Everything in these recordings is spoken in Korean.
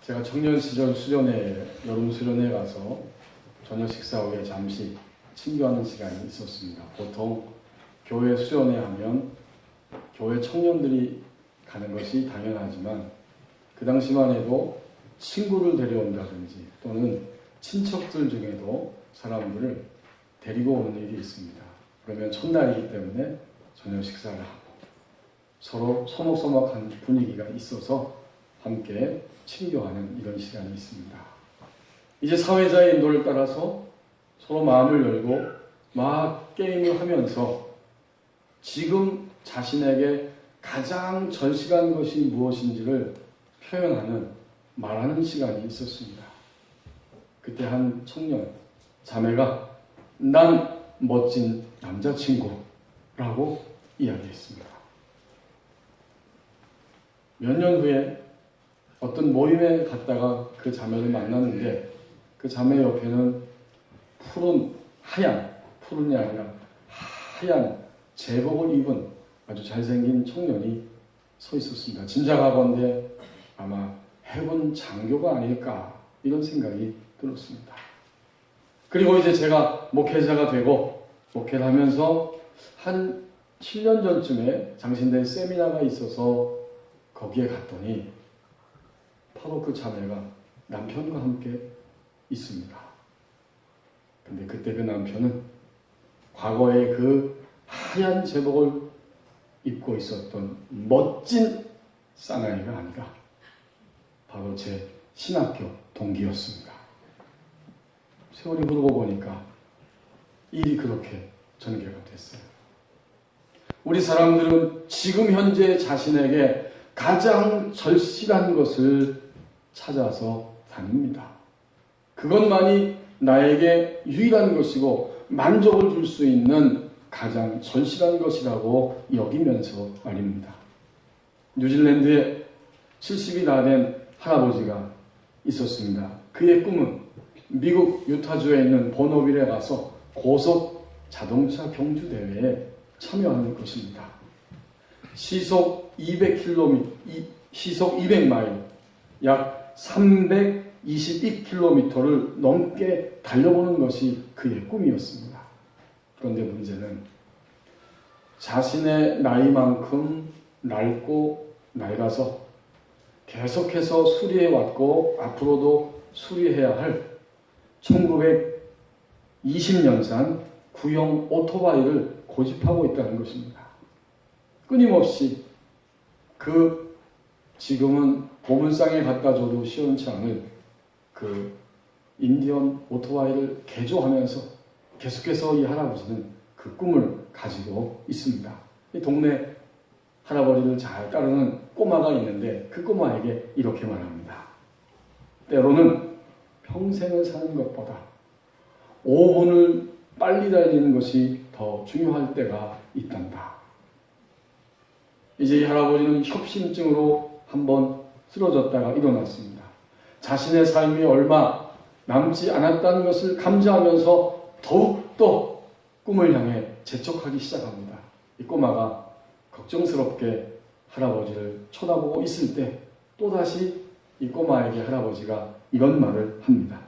제가 청년 시절 수련회, 여름 수련회 가서 저녁 식사 후에 잠시 친교하는 시간이 있었습니다. 보통 교회 수련회 하면 교회 청년들이 가는 것이 당연하지만 그 당시만 해도 친구를 데려온다든지 또는 친척들 중에도 사람들을 데리고 오는 일이 있습니다. 그러면 첫날이기 때문에 저녁 식사를 하고 서로 서먹서먹한 분위기가 있어서 함께 친교하는 이런 시간이 있습니다. 이제 사회자의 인도를 따라서 서로 마음을 열고 막 게임을 하면서 지금 자신에게 가장 절실한 것이 무엇인지를 표현하는, 말하는 시간이 있었습니다. 그때 한 청년, 자매가 난 멋진 남자친구라고 이야기했습니다. 몇 년 후에 어떤 모임에 갔다가 그 자매를 만났는데 그 자매 옆에는 푸른이 아니라 하얀 제복을 입은 아주 잘생긴 청년이 서 있었습니다. 짐작하건대 아마 해군 장교가 아닐까 이런 생각이 들었습니다. 그리고 이제 제가 목회자가 되고 목회를 하면서 한 7년 전쯤에 장신대 세미나가 있어서 거기에 갔더니 바로 그 자매가 남편과 함께 있습니다. 근데 그때 그 남편은 과거에 그 하얀 제복을 입고 있었던 멋진 사나이가 아니라 바로 제 신학교 동기였습니다. 세월이 흐르고 보니까 일이 그렇게 전개가 됐어요. 우리 사람들은 지금 현재 자신에게 가장 절실한 것을 찾아서 다닙니다. 그것만이 나에게 유일한 것이고 만족을 줄 수 있는 가장 절실한 것이라고 여기면서 말입니다. 뉴질랜드에 70이 다 된 할아버지가 있었습니다. 그의 꿈은 미국 유타주에 있는 버너빌에 가서 고속 자동차 경주 대회에 참여하는 것입니다. 시속 200마일, 약 322km를 넘게 달려보는 것이 그의 꿈이었습니다. 그런데 문제는 자신의 나이만큼 낡고 낡아서 계속해서 수리해왔고 앞으로도 수리해야 할 1920년산 구형 오토바이를 고집하고 있다는 것입니다. 끊임없이 지금은 보물상에 갖다 줘도 시원치 않을 그 인디언 오토바이를 개조하면서 계속해서 이 할아버지는 그 꿈을 가지고 있습니다. 이 동네 할아버지를 잘 따르는 꼬마가 있는데 그 꼬마에게 이렇게 말합니다. 때로는 평생을 사는 것보다 5분을 빨리 달리는 것이 더 중요할 때가 있단다. 이제 이 할아버지는 협심증으로 한번 쓰러졌다가 일어났습니다. 자신의 삶이 얼마 남지 않았다는 것을 감지하면서 더욱더 꿈을 향해 재촉하기 시작합니다. 이 꼬마가 걱정스럽게 할아버지를 쳐다보고 있을 때 또다시 이 꼬마에게 할아버지가 이런 말을 합니다.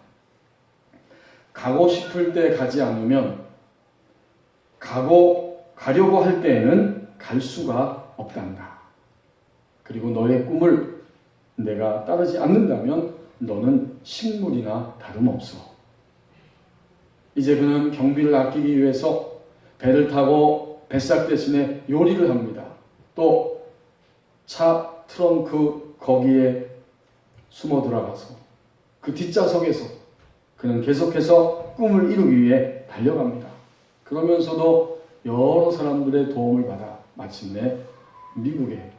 가고 싶을 때 가지 않으면 가려고 할 때에는 갈 수가 없단다. 그리고 너의 꿈을 내가 따르지 않는다면 너는 식물이나 다름없어. 이제 그는 경비를 아끼기 위해서 배를 타고 뱃삭 대신에 요리를 합니다. 또 차 트렁크 거기에 숨어 들어가서 그 뒷좌석에서 그는 계속해서 꿈을 이루기 위해 달려갑니다. 그러면서도 여러 사람들의 도움을 받아 마침내 미국의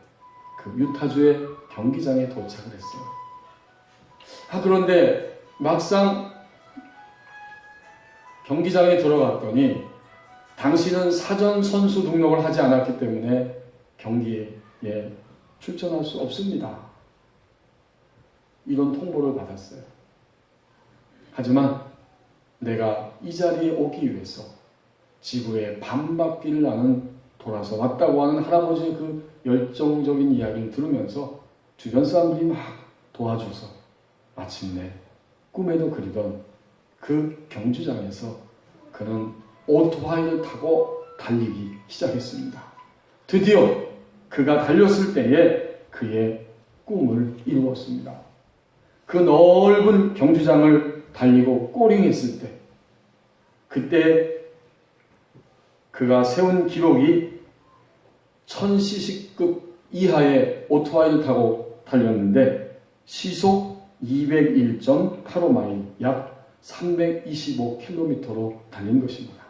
그 유타주의 경기장에 도착을 했어요. 그런데 막상 경기장에 들어갔더니 당신은 사전 선수 등록을 하지 않았기 때문에 경기에 출전할 수 없습니다. 이런 통보를 받았어요. 하지만 내가 이 자리에 오기 위해서 지구의 반바퀴를 나는 돌아서 왔다고 하는 할아버지의 그 열정적인 이야기를 들으면서 주변 사람들이 막 도와줘서 마침내 꿈에도 그리던 그 경주장에서 그는 오토바이를 타고 달리기 시작했습니다. 드디어 그가 달렸을 때에 그의 꿈을 이루었습니다. 그 넓은 경주장을 달리고 꼬링했을 때, 그때 그가 세운 기록이 1000cc급 이하의 오토바이를 타고 달렸는데 시속 201.85마일, 약 325km로 달린 것입니다.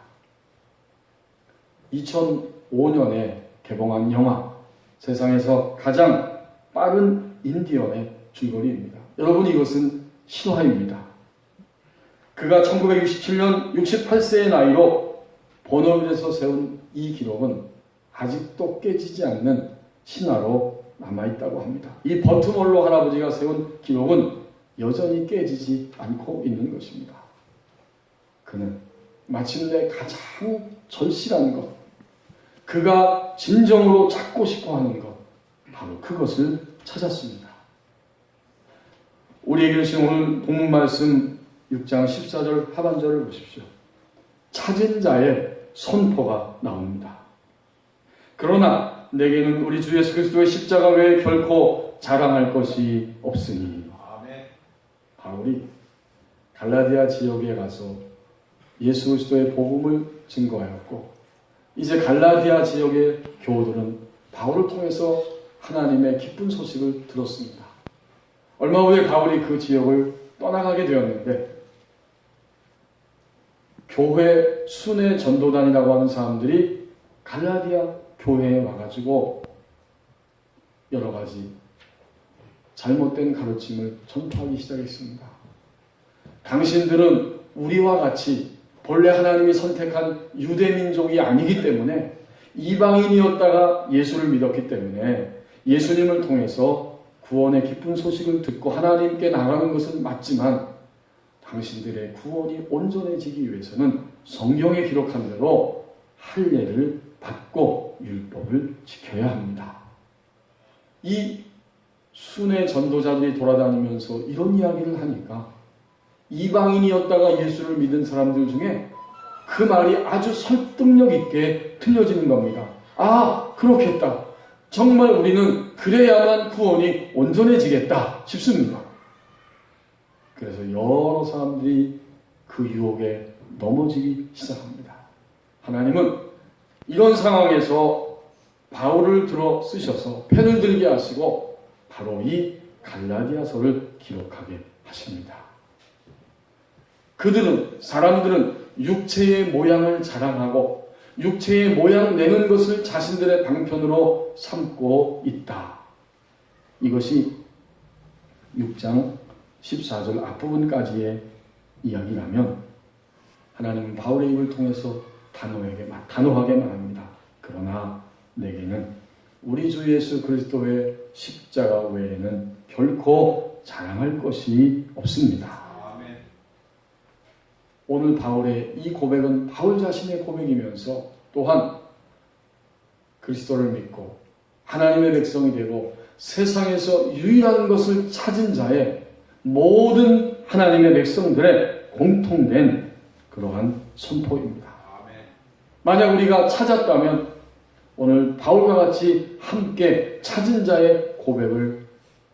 2005년에 개봉한 영화 세상에서 가장 빠른 인디언의 줄거리입니다. 여러분, 이것은 실화입니다. 그가 1967년 68세의 나이로 버너빌에서 세운 이 기록은 아직도 깨지지 않는 신화로 남아있다고 합니다. 이 버트멀로 할아버지가 세운 기록은 여전히 깨지지 않고 있는 것입니다. 그는 마침내 가장 절실한 것, 그가 진정으로 찾고 싶어 하는 것, 바로 그것을 찾았습니다. 우리에게 주신 오늘 본문 말씀 6장 14절 하반절을 보십시오. 찾은 자의 선포가 나옵니다. 그러나 내게는 우리 주 예수 그리스도의 십자가 외에 결코 자랑할 것이 없으니. 바울이 갈라디아 지역에 가서 예수 그리스도의 복음을 증거하였고, 이제 갈라디아 지역의 교우들은 바울을 통해서 하나님의 기쁜 소식을 들었습니다. 얼마 후에 바울이 그 지역을 떠나가게 되었는데, 교회 순회 전도단이라고 하는 사람들이 갈라디아 교회에 와가지고 여러 가지 잘못된 가르침을 전파하기 시작했습니다. 당신들은 우리와 같이 본래 하나님이 선택한 유대민족이 아니기 때문에, 이방인이었다가 예수를 믿었기 때문에 예수님을 통해서 구원의 기쁜 소식을 듣고 하나님께 나가는 것은 맞지만, 당신들의 구원이 온전해지기 위해서는 성경에 기록한 대로 할례를 받고 율법을 지켜야 합니다. 이 순회 전도자들이 돌아다니면서 이런 이야기를 하니까 이방인이었다가 예수를 믿은 사람들 중에 그 말이 아주 설득력 있게 들려지는 겁니다. 아, 그렇겠다. 정말 우리는 그래야만 구원이 온전해지겠다 싶습니다. 그래서 여러 사람들이 그 유혹에 넘어지기 시작합니다. 하나님은 이런 상황에서 바울을 들어 쓰셔서 펜을 들게 하시고 바로 이 갈라디아서를 기록하게 하십니다. 사람들은 육체의 모양을 자랑하고 육체의 모양 내는 것을 자신들의 방편으로 삼고 있다. 이것이 6장 14절 앞부분까지의 이야기라면, 하나님은 바울의 입을 통해서 단호하게 말합니다. 그러나 내게는 우리 주 예수 그리스도의 십자가 외에는 결코 자랑할 것이 없습니다. 아멘. 오늘 바울의 이 고백은 바울 자신의 고백이면서 또한 그리스도를 믿고 하나님의 백성이 되고 세상에서 유일한 것을 찾은 자의 모든 하나님의 백성들의 공통된 그러한 선포입니다. 만약 우리가 찾았다면 오늘 바울과 같이 함께 찾은 자의 고백을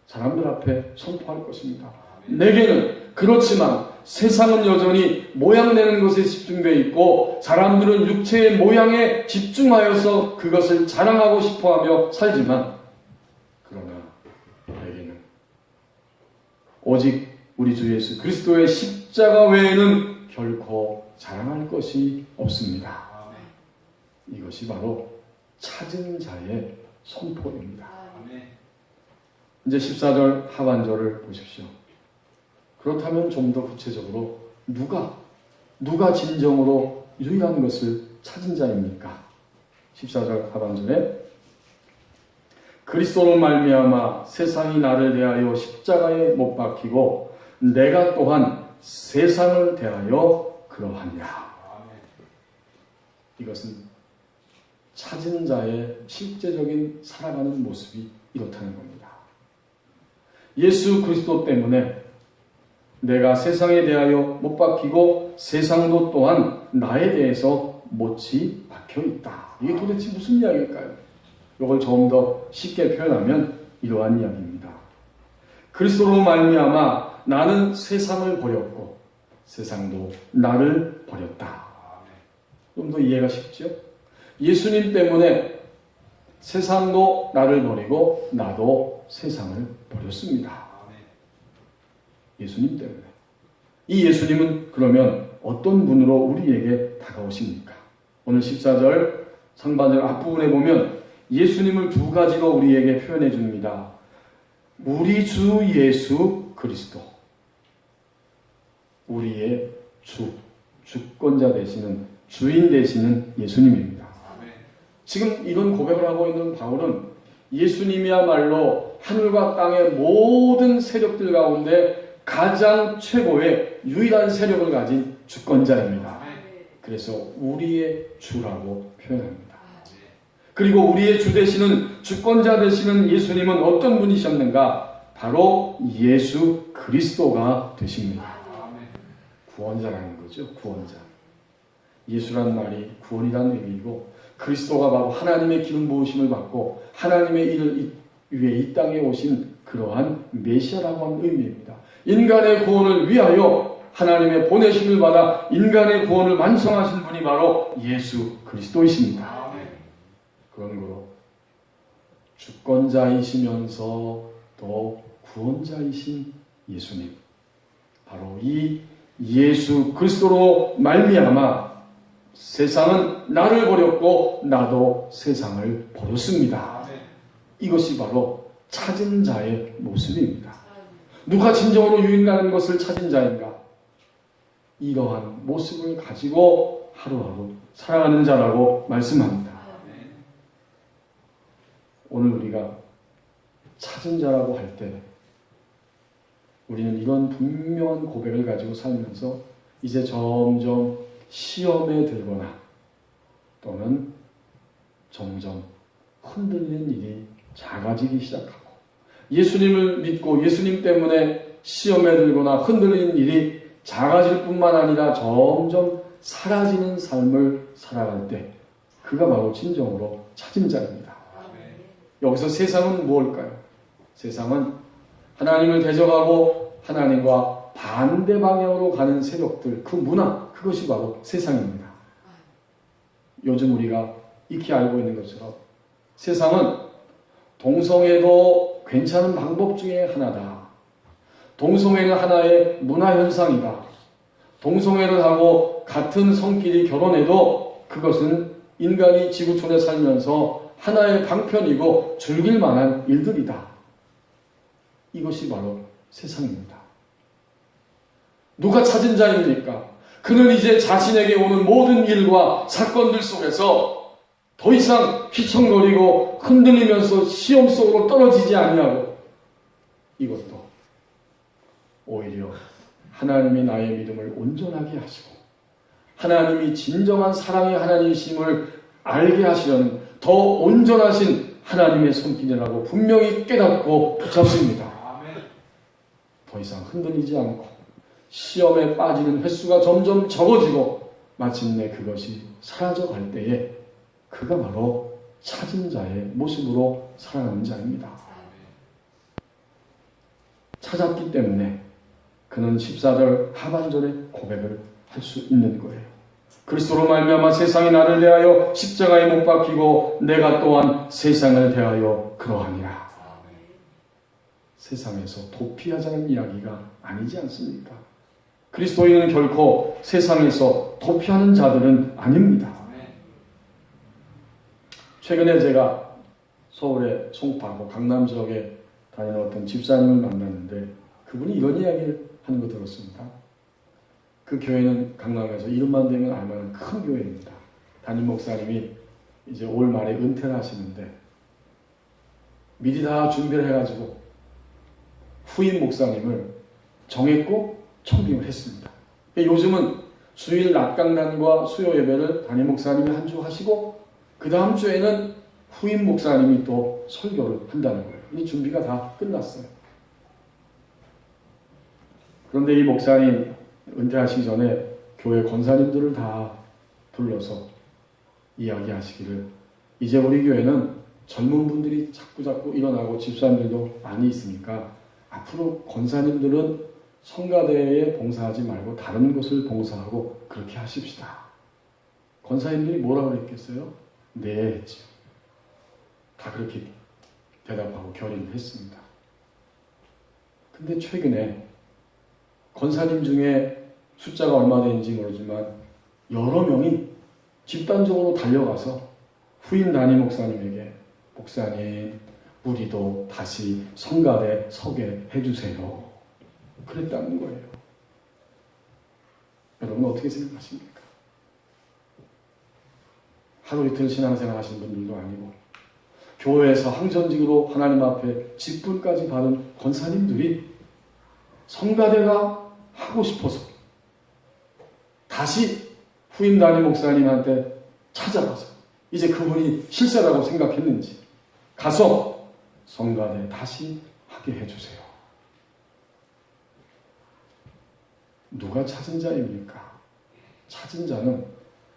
사람들 앞에 선포할 것입니다. 내게는 그렇지만 세상은 여전히 모양 내는 것에 집중되어 있고, 사람들은 육체의 모양에 집중하여서 그것을 자랑하고 싶어하며 살지만, 그러나 내게는 오직 우리 주 예수 그리스도의 십자가 외에는 결코 자랑할 것이 없습니다. 이것이 바로 찾은 자의 선포입니다. 이제 14절 하반절을 보십시오. 그렇다면 좀 더 구체적으로 누가 진정으로 유일한 것을 찾은 자입니까? 14절 하반절에 그리스도로 말미암아 세상이 나를 대하여 십자가에 못 박히고 내가 또한 세상을 대하여 그러하니라. 이것은 찾은 자의 실제적인 살아가는 모습이 이렇다는 겁니다. 예수 그리스도 때문에 내가 세상에 대하여 못 박히고 세상도 또한 나에 대해서 못이 박혀 있다. 이게 도대체 무슨 이야기일까요? 이걸 좀 더 쉽게 표현하면 이러한 이야기입니다. 그리스도로 말미암아 나는 세상을 버렸고 세상도 나를 버렸다. 좀 더 이해가 쉽죠? 예수님 때문에 세상도 나를 버리고 나도 세상을 버렸습니다. 예수님 때문에. 이 예수님은 그러면 어떤 분으로 우리에게 다가오십니까? 오늘 14절 상반절 앞부분에 보면 예수님을 두 가지로 우리에게 표현해 줍니다. 우리 주 예수 그리스도. 우리의 주권자 되시는, 주인 되시는 예수님입니다. 지금 이런 고백을 하고 있는 바울은 예수님이야말로 하늘과 땅의 모든 세력들 가운데 가장 최고의 유일한 세력을 가진 주권자입니다. 그래서 우리의 주라고 표현합니다. 그리고 우리의 주 되시는, 주권자 되시는 예수님은 어떤 분이셨는가? 바로 예수 그리스도가 되십니다. 구원자라는 거죠. 구원자. 예수란 말이 구원이라는 의미이고 그리스도가 바로 하나님의 기름 부으심을 받고 하나님의 일을 위해 이 땅에 오신 그러한 메시아라고 하는 의미입니다. 인간의 구원을 위하여 하나님의 보내심을 받아 인간의 구원을 완성하신 분이 바로 예수 그리스도이십니다. 그런 거로 주권자이시면서 또 구원자이신 예수님, 바로 이 예수 그리스도로 말미암아 세상은 나를 버렸고 나도 세상을 버렸습니다. 이것이 바로 찾은 자의 모습입니다. 누가 진정으로 유인하는 것을 찾은 자인가? 이러한 모습을 가지고 하루하루 살아가는 자라고 말씀합니다. 오늘 우리가 찾은 자라고 할 때 우리는 이런 분명한 고백을 가지고 살면서 이제 점점 시험에 들거나 또는 점점 흔들리는 일이 작아지기 시작하고 예수님을 믿고 예수님 때문에 시험에 들거나 흔들리는 일이 작아질 뿐만 아니라 점점 사라지는 삶을 살아갈 때 그가 바로 진정으로 찾은 자입니다. 여기서 세상은 무엇일까요? 세상은 하나님을 대적하고 하나님과 반대 방향으로 가는 세력들, 그 문화, 그것이 바로 세상입니다. 요즘 우리가 익히 알고 있는 것처럼 세상은 동성애도 괜찮은 방법 중에 하나다. 동성애는 하나의 문화현상이다. 동성애를 하고 같은 성끼리 결혼해도 그것은 인간이 지구촌에 살면서 하나의 방편이고 즐길 만한 일들이다. 이것이 바로 세상입니다. 누가 찾은 자입니까? 그는 이제 자신에게 오는 모든 일과 사건들 속에서 더 이상 휘청거리고 흔들리면서 시험 속으로 떨어지지 아니하고 이것도 오히려 하나님이 나의 믿음을 온전하게 하시고 하나님이 진정한 사랑의 하나님이심을 알게 하시려는 더 온전하신 하나님의 손길이라고 분명히 깨닫고 붙잡습니다. 더 이상 흔들리지 않고 시험에 빠지는 횟수가 점점 적어지고 마침내 그것이 사라져갈 때에 그가 바로 찾은 자의 모습으로 살아가는 자입니다. 찾았기 때문에 그는 14절 하반절에 고백을 할 수 있는 거예요. 그리스도로 말미암아 세상이 나를 대하여 십자가에 못 박히고 내가 또한 세상을 대하여 그러하니라. 세상에서 도피하자는 이야기가 아니지 않습니까? 그리스도인은 결코 세상에서 도피하는 자들은 아닙니다. 최근에 제가 서울의 송파구 강남 지역에 다니는 어떤 집사님을 만났는데 그분이 이런 이야기를 하는 거 들었습니다. 그 교회는 강남에서 이름만 되면 알만한 큰 교회입니다. 담임 목사님이 이제 올 말에 은퇴를 하시는데 미리 다 준비를 해가지고 후임 목사님을 정했고 청빙을 했습니다. 요즘은 주일 낮 강단과 수요 예배를 담임 목사님이 한 주 하시고 그 다음 주에는 후임 목사님이 또 설교를 한다는 거예요. 이 준비가 다 끝났어요. 그런데 이 목사님 은퇴하시기 전에 교회 권사님들을 다 불러서 이야기하시기를, 이제 우리 교회는 젊은 분들이 자꾸 일어나고 집사님들도 많이 있으니까 앞으로 권사님들은 성가대에 봉사하지 말고 다른 곳을 봉사하고 그렇게 하십시다. 권사님들이 뭐라고 그랬겠어요? 네 했죠. 다 그렇게 대답하고 결의를 했습니다. 근데 최근에 권사님 중에 숫자가 얼마 되는지 모르지만 여러 명이 집단적으로 달려가서 후임 담임 목사님에게, 목사님 우리도 다시 성가대 서게 해주세요, 그랬다는 거예요. 여러분 어떻게 생각하십니까? 하루 이틀 신앙생활 하신 분들도 아니고 교회에서 항전직으로 하나님 앞에 직분까지 받은 권사님들이 성가대가 하고 싶어서 다시 후임 담임 목사님한테 찾아가서 이제 그분이 실세라고 생각했는지 가서 성가대 다시 하게 해주세요. 누가 찾은 자입니까? 찾은 자는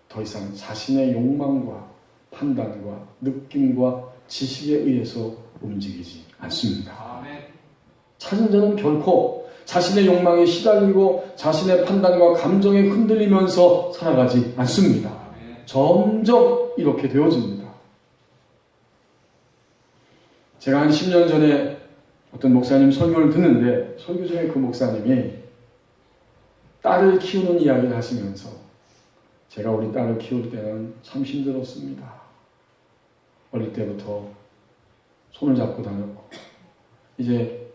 더 이상 자신의 욕망과 판단과 느낌과 지식에 의해서 움직이지 않습니다. 찾은 자는 결코 자신의 욕망에 시달리고 자신의 판단과 감정에 흔들리면서 살아가지 않습니다. 점점 이렇게 되어집니다. 제가 한 10년 전에 어떤 목사님 설교를 듣는데, 설교 중에 그 목사님이 딸을 키우는 이야기를 하시면서, 제가 우리 딸을 키울 때는 참 힘들었습니다. 어릴 때부터 손을 잡고 다녔고, 이제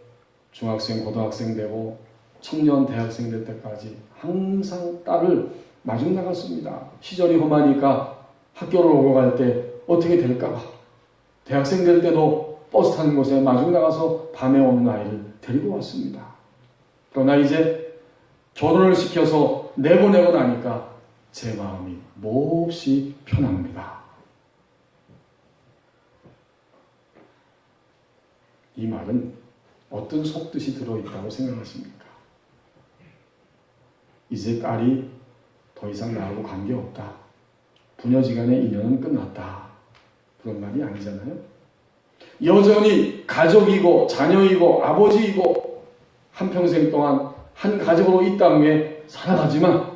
중학생, 고등학생 되고 청년, 대학생 될 때까지 항상 딸을 마중 나갔습니다. 시절이 험하니까 학교를 오고 갈 때 어떻게 될까? 대학생 될 때도 버스 타는 곳에 마중 나가서 밤에 오는 아이를 데리고 왔습니다. 그러나 이제 결혼을 시켜서 내보내고 나니까 제 마음이 몹시 편합니다. 이 말은 어떤 속뜻이 들어있다고 생각하십니까? 이제 딸이 더 이상 나하고 관계없다, 부녀지간의 인연은 끝났다, 그런 말이 아니잖아요. 여전히 가족이고 자녀이고 아버지이고 한평생 동안 한 가족으로 이 땅에 살아가지만,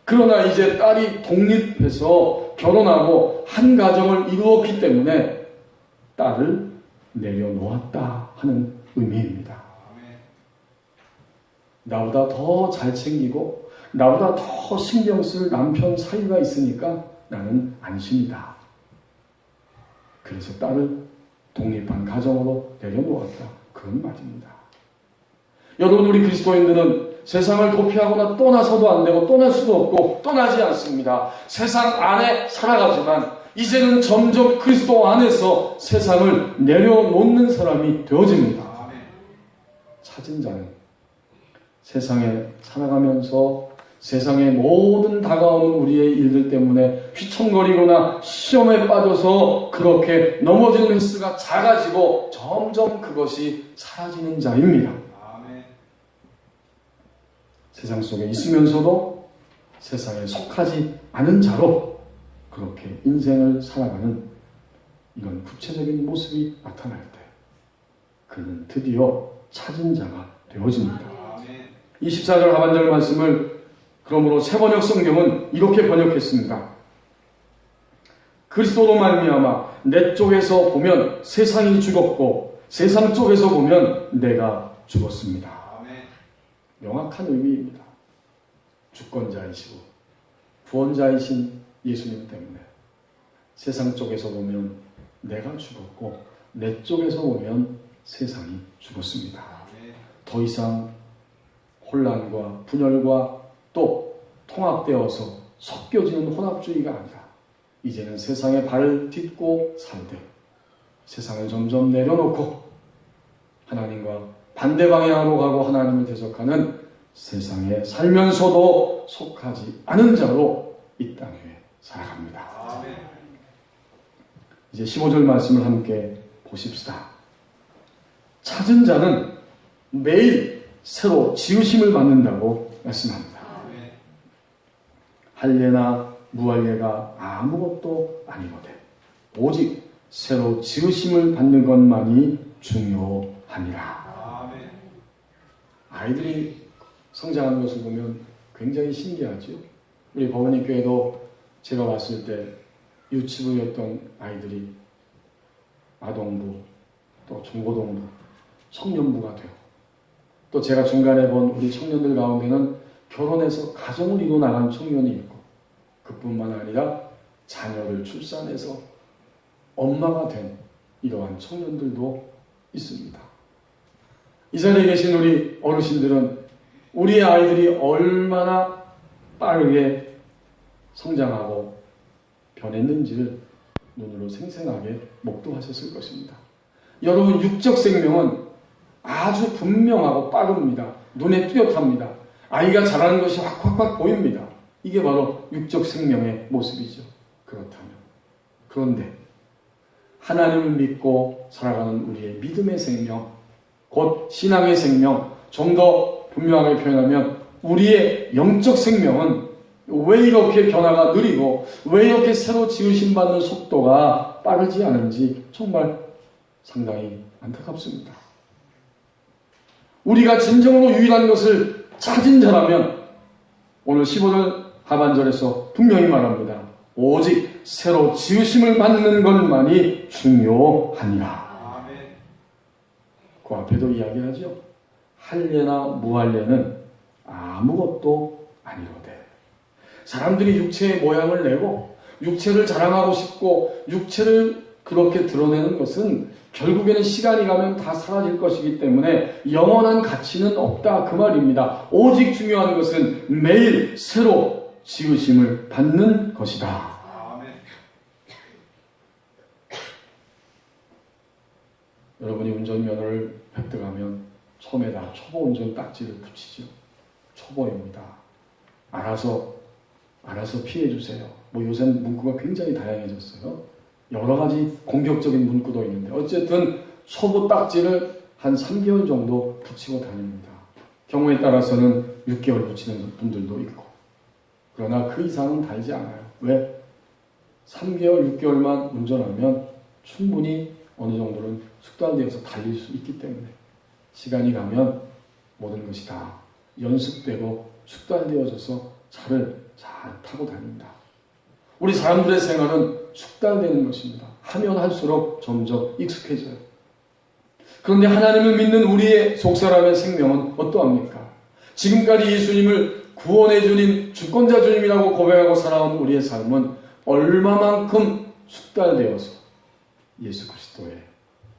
그러나 이제 딸이 독립해서 결혼하고 한 가정을 이루었기 때문에 딸을 내려놓았다 하는 의미입니다. 나보다 더 잘 챙기고 나보다 더 신경 쓸 남편 사이가 있으니까 나는 안심이다. 그래서 딸을 독립한 가정으로 내려놓았다, 그런 말입니다. 여러분, 우리 그리스도인들은 세상을 도피하거나 떠나서도 안 되고 떠날 수도 없고 떠나지 않습니다. 세상 안에 살아가지만 이제는 점점 그리스도 안에서 세상을 내려놓는 사람이 되어집니다. 찾은 자는 세상에 살아가면서 세상의 모든 다가오는 우리의 일들 때문에 휘청거리거나 시험에 빠져서 그렇게 넘어지는 횟수가 작아지고 점점 그것이 사라지는 자입니다. 세상 속에 있으면서도 세상에 속하지 않은 자로 그렇게 인생을 살아가는 이런 구체적인 모습이 나타날 때 그는 드디어 찾은 자가 되어집니다. 24절 하반절 말씀을 그러므로 새번역 성경은 이렇게 번역했습니다. 그리스도로 말미암아 내 쪽에서 보면 세상이 죽었고 세상 쪽에서 보면 내가 죽었습니다. 명확한 의미입니다. 주권자이시고 구원자이신 예수님 때문에 세상 쪽에서 보면 내가 죽었고 내 쪽에서 보면 세상이 죽었습니다. 더 이상 혼란과 분열과 또 통합되어서 섞여지는 혼합주의가 아니라 이제는 세상에 발을 딛고 살되 세상을 점점 내려놓고 하나님과 반대 방향으로 가고 하나님을 대적하는 세상에 살면서도 속하지 않은 자로 이 땅에 살아갑니다. 이제 15절 말씀을 함께 보십시다. 찾은 자는 매일 새로 지으심을 받는다고 말씀합니다. 할례나 무할례가 아무것도 아니거든 오직 새로 지으심을 받는 것만이 중요하니라. 아이들이 성장하는 것을 보면 굉장히 신기하죠. 우리 버거니 교회도 제가 왔을 때 유치부였던 아이들이 아동부, 또 중고등부, 청년부가 되고, 또 제가 중간에 본 우리 청년들 가운데는 결혼해서 가정을 이루어 나간 청년이 있고, 그뿐만 아니라 자녀를 출산해서 엄마가 된 이러한 청년들도 있습니다. 이 자리에 계신 우리 어르신들은 우리의 아이들이 얼마나 빠르게 성장하고 변했는지를 눈으로 생생하게 목도하셨을 것입니다. 여러분, 육적 생명은 아주 분명하고 빠릅니다. 눈에 뚜렷합니다. 아이가 자라는 것이 확확 보입니다. 이게 바로 육적 생명의 모습이죠. 그렇다면, 그런데 하나님을 믿고 살아가는 우리의 믿음의 생명, 곧 신앙의 생명, 좀 더 분명하게 표현하면 우리의 영적 생명은 왜 이렇게 변화가 느리고 왜 이렇게 새로 지으심 받는 속도가 빠르지 않은지 정말 상당히 안타깝습니다. 우리가 진정으로 유일한 것을 찾은 자라면 오늘 15절 하반절에서 분명히 말합니다. 오직 새로 지으심을 받는 것만이 중요하니라. 그 앞에도 이야기하죠. 할례나 무할례는 아무것도 아니로되. 사람들이 육체의 모양을 내고 육체를 자랑하고 싶고 육체를 그렇게 드러내는 것은 결국에는 시간이 가면 다 사라질 것이기 때문에 영원한 가치는 없다, 그 말입니다. 오직 중요한 것은 매일 새로 지으심을 받는 것이다. 여러분이 운전면허를 획득하면 처음에다 초보 운전 딱지를 붙이죠. 초보입니다. 알아서 피해주세요. 요새 문구가 굉장히 다양해졌어요. 여러 가지 공격적인 문구도 있는데 어쨌든 초보 딱지를 한 3개월 정도 붙이고 다닙니다. 경우에 따라서는 6개월 붙이는 분들도 있고. 그러나 그 이상은 달지 않아요. 왜? 3개월, 6개월만 운전하면 충분히 어느 정도는 숙달되어서 달릴 수 있기 때문에 시간이 가면 모든 것이 다 연습되고 숙달되어져서 차를 잘 타고 다닙니다. 우리 사람들의 생활은 숙달되는 것입니다. 하면 할수록 점점 익숙해져요. 그런데 하나님을 믿는 우리의 속사람의 생명은 어떠합니까? 지금까지 예수님을 구원의 주님, 주권자 주님이라고 고백하고 살아온 우리의 삶은 얼마만큼 숙달되어서 예수 그리스도의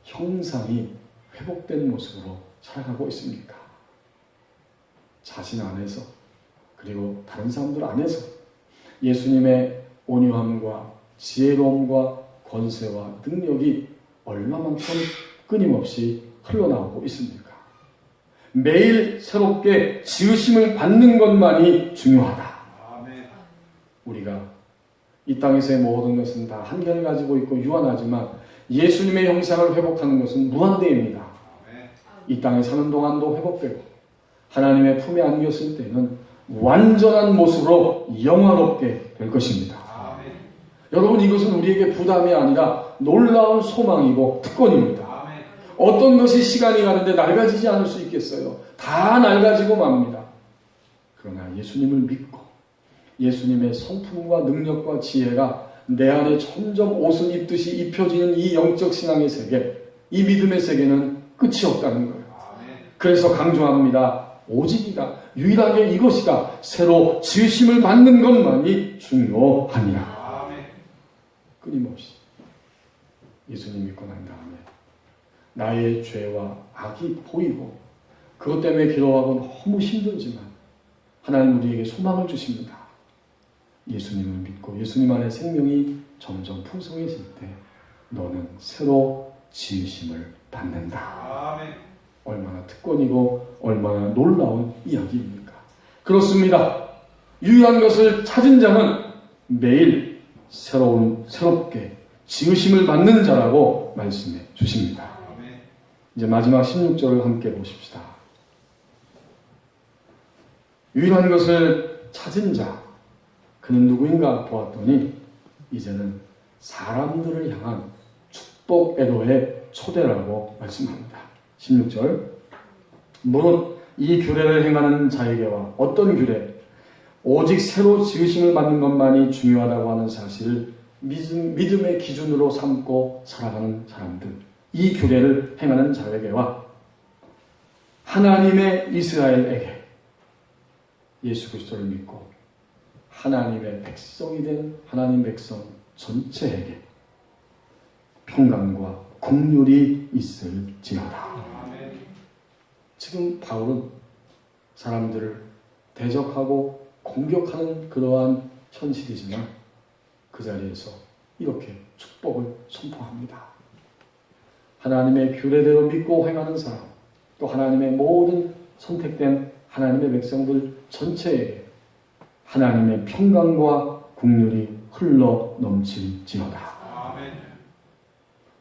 형상이 회복된 모습으로 살아가고 있습니까? 자신 안에서, 그리고 다른 사람들 안에서 예수님의 온유함과 지혜로움과 권세와 능력이 얼마만큼 끊임없이 흘러나오고 있습니까? 매일 새롭게 지으심을 받는 것만이 중요하다. 우리가 이 땅에서의 모든 것은 다 한계를 가지고 있고 유한하지만 예수님의 형상을 회복하는 것은 무한대입니다. 이 땅에 사는 동안도 회복되고 하나님의 품에 안겼을 때는 완전한 모습으로 영화롭게 될 것입니다. 여러분, 이것은 우리에게 부담이 아니라 놀라운 소망이고 특권입니다. 어떤 것이 시간이 가는데 낡아지지 않을 수 있겠어요? 다 낡아지고 맙니다. 그러나 예수님을 믿고 예수님의 성품과 능력과 지혜가 내 안에 점점 옷을 입듯이 입혀지는 이 영적 신앙의 세계, 이 믿음의 세계는 끝이 없다는 거예요. 그래서 강조합니다. 오직이다. 유일하게 이것이다. 새로 지으심을 받는 것만이 중요하니라. 끊임없이 예수님 믿고 난 다음에 나의 죄와 악이 보이고 그것 때문에 기도하고 너무 힘들지만 하나님 우리에게 소망을 주십니다. 예수님을 믿고 예수님 안에 생명이 점점 풍성해질 때 너는 새로 지으심을 받는다. 얼마나 특권이고 얼마나 놀라운 이야기입니까? 그렇습니다. 유일한 것을 찾은 자는 매일 새롭게 지으심을 받는 자라고 말씀해 주십니다. 이제 마지막 16절을 함께 보십시다. 유일한 것을 찾은 자, 그는 누구인가 보았더니 이제는 사람들을 향한 축복 애도의 초대라고 말씀합니다. 16절, 물론 이 규례를 행하는 자에게와 어떤 규례, 오직 새로 지으심을 받는 것만이 중요하다고 하는 사실을 믿음의 기준으로 삼고 살아가는 사람들, 이 규례를 행하는 자에게와 하나님의 이스라엘에게, 예수 그리스도를 믿고 하나님의 백성이 된 하나님 백성 전체에게 평강과 긍휼이 있을지어다. 지금 바울은 사람들을 대적하고 공격하는 그러한 현실이지만 그 자리에서 이렇게 축복을 선포합니다. 하나님의 규례대로 믿고 행하는 사람, 또 하나님의 모든 선택된 하나님의 백성들 전체에게 하나님의 평강과 긍휼이 흘러 넘칠지어다.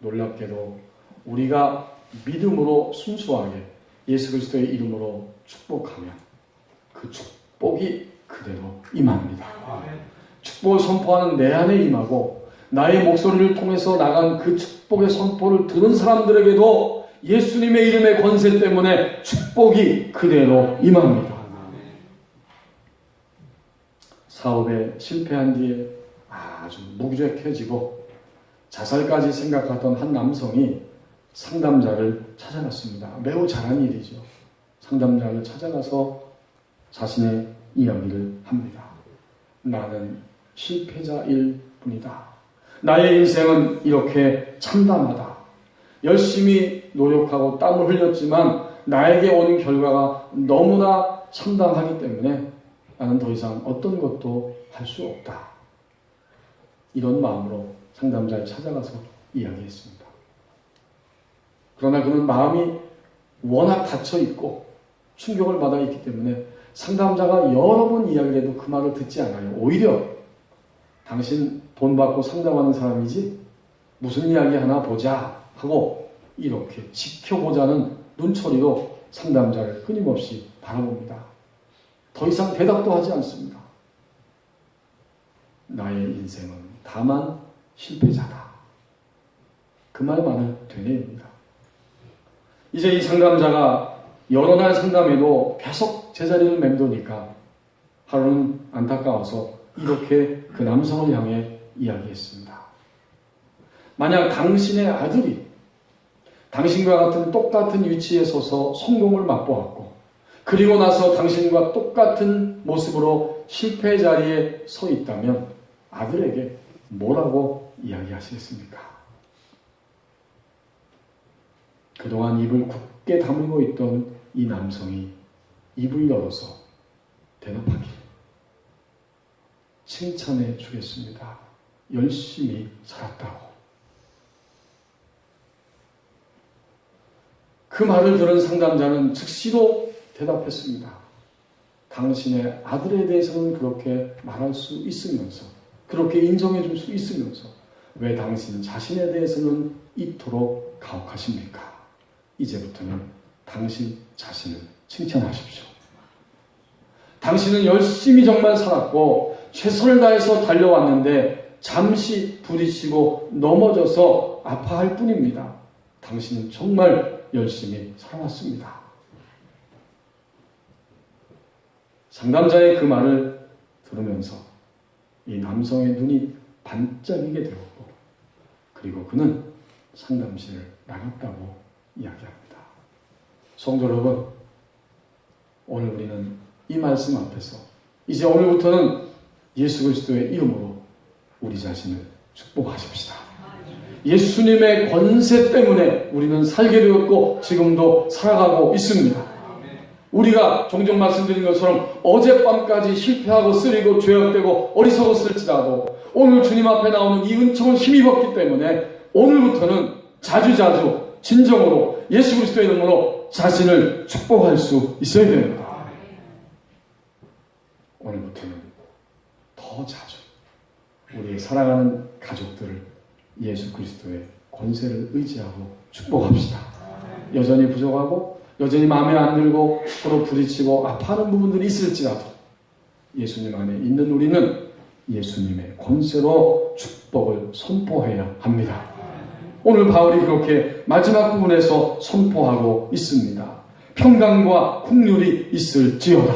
놀랍게도 우리가 믿음으로 순수하게 예수 그리스도의 이름으로 축복하면 그 축복이 그대로 임합니다. 축복을 선포하는 내 안에 임하고 나의 목소리를 통해서 나간 그 축복의 선포를 들은 사람들에게도 예수님의 이름의 권세 때문에 축복이 그대로 임합니다. 사업에 실패한 뒤에 아주 무기력해지고 자살까지 생각하던 한 남성이 상담자를 찾아갔습니다. 매우 잘한 일이죠. 상담자를 찾아가서 자신의 이야기를 합니다. 나는 실패자일 뿐이다. 나의 인생은 이렇게 참담하다. 열심히 노력하고 땀을 흘렸지만 나에게 온 결과가 너무나 참담하기 때문에 나는 더 이상 어떤 것도 할 수 없다. 이런 마음으로 상담자를 찾아가서 이야기했습니다. 그러나 그는 마음이 워낙 닫혀 있고 충격을 받아 있기 때문에 상담자가 여러 번 이야기를 해도 그 말을 듣지 않아요. 오히려 당신 돈 받고 상담하는 사람이지 무슨 이야기 하나 보자 하고 이렇게 지켜보자는 눈초리로 상담자를 끊임없이 바라봅니다. 더 이상 대답도 하지 않습니다. 나의 인생은 다만 실패자다. 그 말만을 되뇌입니다. 이제 이 상담자가 여러 날 상담해도 계속 제자리를 맴도니까 하루는 안타까워서 이렇게 그 남성을 향해 이야기했습니다. 만약 당신의 아들이 당신과 같은 똑같은 위치에 서서 성공을 맛보았고 그리고 나서 당신과 똑같은 모습으로 실패 자리에 서 있다면 아들에게 뭐라고 이야기하시겠습니까? 그동안 입을 굳게 다물고 있던 이 남성이 입을 열어서 대답하기를 칭찬해 주겠습니다. 열심히 살았다고. 그 말을 들은 상담자는 즉시로 대답했습니다. 당신의 아들에 대해서는 그렇게 말할 수 있으면서 그렇게 인정해 줄 수 있으면서 왜 당신 자신에 대해서는 이토록 가혹하십니까? 이제부터는 당신 자신을 칭찬하십시오. 당신은 열심히 정말 살았고 최선을 다해서 달려왔는데 잠시 부딪히고 넘어져서 아파할 뿐입니다. 당신은 정말 열심히 살아왔습니다. 상담자의 그 말을 들으면서 이 남성의 눈이 반짝이게 되었고 그리고 그는 상담실을 나갔다고 이야기합니다. 성도 여러분, 오늘 우리는 이 말씀 앞에서 이제 오늘부터는 예수 그리스도의 이름으로 우리 자신을 축복하십시다. 예수님의 권세 때문에 우리는 살게 되었고 지금도 살아가고 있습니다. 우리가 종종 말씀드린 것처럼 어젯밤까지 실패하고 쓰리고 죄악되고 어리석었을지라도 오늘 주님 앞에 나오는 이 은총을 힘입었기 때문에 오늘부터는 자주자주 진정으로 예수 그리스도의 이름으로 자신을 축복할 수 있어야 됩니다. 오늘부터는 더 자주 우리의 사랑하는 가족들을 예수 그리스도의 권세를 의지하고 축복합시다. 여전히 부족하고 여전히 마음에 안 들고 서로 부딪히고 아파하는 부분들이 있을지라도 예수님 안에 있는 우리는 예수님의 권세로 축복을 선포해야 합니다. 오늘 바울이 그렇게 마지막 부분에서 선포하고 있습니다. 평강과 긍휼이 있을지어다.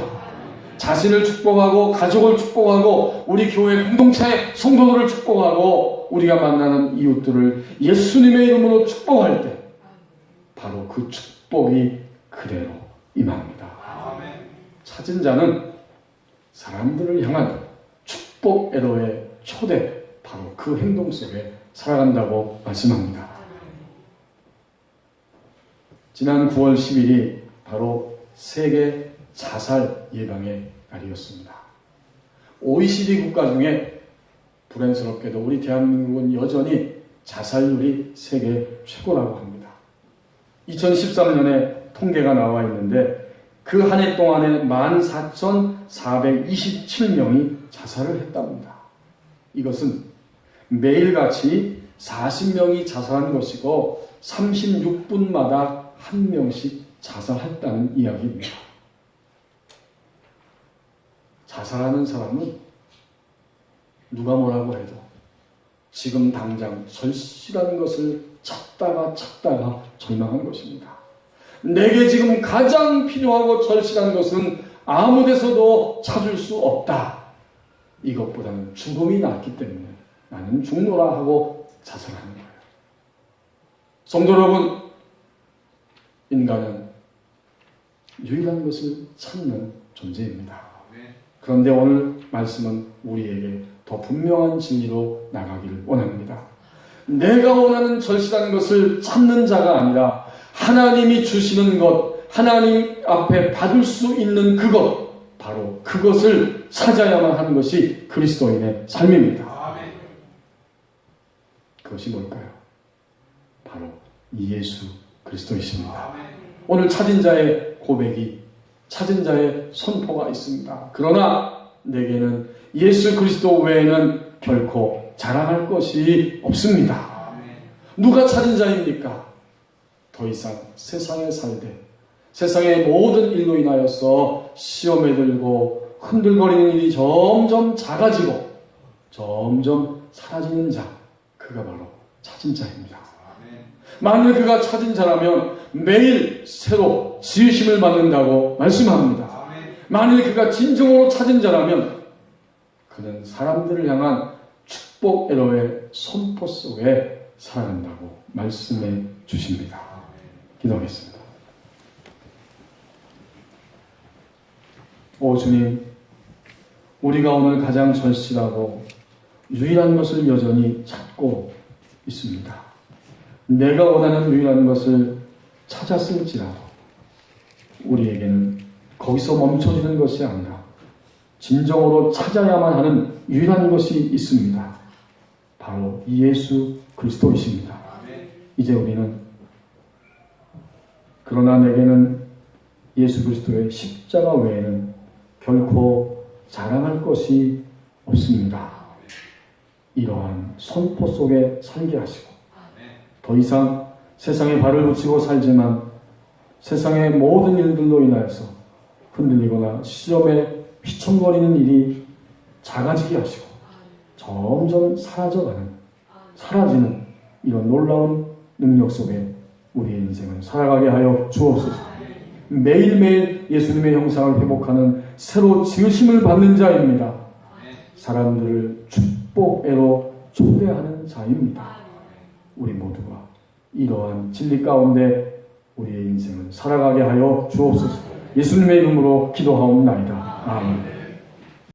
자신을 축복하고 가족을 축복하고 우리 교회 공동체 성도들을 축복하고 우리가 만나는 이웃들을 예수님의 이름으로 축복할 때 바로 그 축복이 그대로 임합니다. 찾은 자는 사람들을 향한 축복 애로의 초대, 바로 그 행동 속에 살아간다고 말씀합니다. 지난 9월 10일이 바로 세계 자살 예방의 날이었습니다. OECD 국가 중에 불행스럽게도 우리 대한민국은 여전히 자살률이 세계 최고라고 합니다. 2013년에 통계가 나와 있는데 그 한 해 동안에 14,427명이 자살을 했답니다. 이것은 매일같이 40명이 자살한 것이고 36분마다 한 명씩 자살했다는 이야기입니다. 자살하는 사람은 누가 뭐라고 해도 지금 당장 절실한 것을 찾다가 절망한 것입니다. 내게 지금 가장 필요하고 절실한 것은 아무 데서도 찾을 수 없다. 이것보다는 죽음이 낫기 때문에 나는 죽노라 하고 자살하는 거예요. 성도 여러분, 인간은 유일한 것을 찾는 존재입니다. 그런데 오늘 말씀은 우리에게 더 분명한 진리로 나가기를 원합니다. 내가 원하는 절실한 것을 찾는 자가 아니라 하나님이 주시는 것, 하나님 앞에 받을 수 있는 그것, 바로 그것을 찾아야만 하는 것이 그리스도인의 삶입니다. 그것이 뭘까요? 바로 예수 그리스도이십니다. 오늘 찾은 자의 고백이, 찾은 자의 선포가 있습니다. 그러나 내게는 예수 그리스도 외에는 결코 자랑할 것이 없습니다. 누가 찾은 자입니까? 더 이상 세상에 살되 세상의 모든 일로 인하여서 시험에 들고 흔들거리는 일이 점점 작아지고 점점 사라지는 자, 그가 바로 찾은 자입니다. 만일 그가 찾은 자라면 매일 새로 지으심을 받는다고 말씀합니다. 만일 그가 진정으로 찾은 자라면 그는 사람들을 향한 축복 애로의 선포 속에 살아간다고 말씀해 주십니다. 기도하겠습니다. 오 주님, 우리가 오늘 가장 절실하고 유일한 것을 여전히 찾고 있습니다. 내가 원하는 유일한 것을 찾았을지라도 우리에게는 거기서 멈춰지는 것이 아니라 진정으로 찾아야만 하는 유일한 것이 있습니다. 바로 예수 그리스도이십니다. 이제 우리는 그러나 내게는 예수 그리스도의 십자가 외에는 결코 자랑할 것이 없습니다. 이러한 선포 속에 살게 하시고 더 이상 세상에 발을 붙이고 살지만 세상의 모든 일들로 인하여서 흔들리거나 시험에 휘청거리는 일이 작아지게 하시고 점점 사라지는 이런 놀라운 능력 속에 우리의 인생을 살아가게 하여 주옵소서. 매일매일 예수님의 형상을 회복하는 새로 지으심을 받는 자입니다. 사람들을 축복애로 초대하는 자입니다. 우리 모두가 이러한 진리 가운데 우리의 인생을 살아가게 하여 주옵소서. 예수님의 이름으로 기도하옵나이다. 아멘.